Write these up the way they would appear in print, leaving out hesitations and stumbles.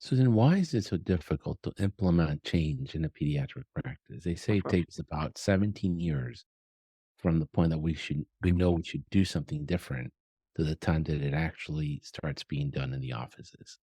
So then why is it so difficult to implement change in a pediatric practice? They say it takes about 17 years from the point that we know we should do something different to the time that it actually starts being done in the offices.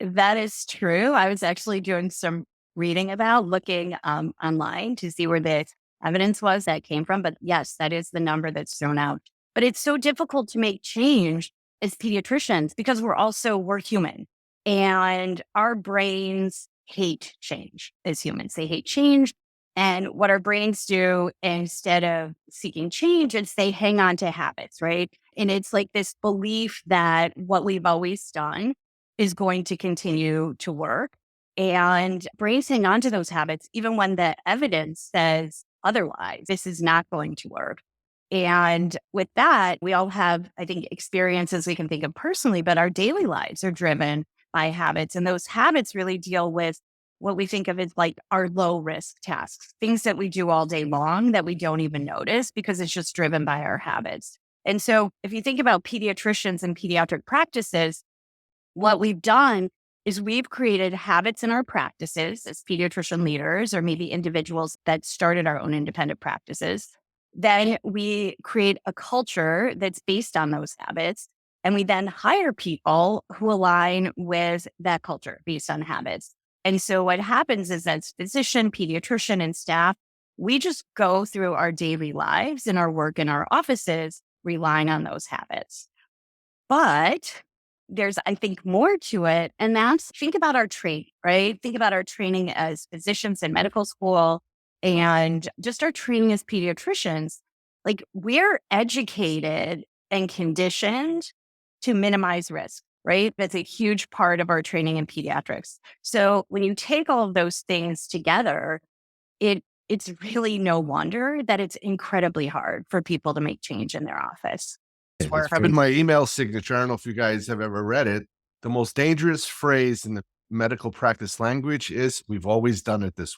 That is true. I was actually doing some reading about looking online to see where the evidence was that came from. But yes, that is the number that's thrown out. But it's so difficult to make change as pediatricians because we're human and our brains hate change as humans. They hate change. And what our brains do instead of seeking change is they hang on to habits, right? And it's like this belief that what we've always done is going to continue to work. And brains hang on to those habits, even when the evidence says otherwise, this is not going to work. And with that, we all have, I think, experiences we can think of personally, but our daily lives are driven by habits. And those habits really deal with what we think of as like our low risk tasks, things that we do all day long that we don't even notice because it's just driven by our habits. And so if you think about pediatricians and pediatric practices, what we've done is we've created habits in our practices as pediatrician leaders, or maybe individuals that started our own independent practices. Then we create a culture that's based on those habits. And we then hire people who align with that culture based on habits. And so what happens is that physician, pediatrician, and staff, we just go through our daily lives and our work in our offices relying on those habits. But there's, I think, more to it. And that's think about our training, right? Think about our training as physicians in medical school and just our training as pediatricians. Like we're educated and conditioned to minimize risk, right? That's a huge part of our training in pediatrics. So when you take all of those things together, it's really no wonder that it's incredibly hard for people to make change in their office. Yeah, That's why I it's have in very my email signature. I don't know if you guys have ever read it. The most dangerous phrase in the medical practice language is we've always done it this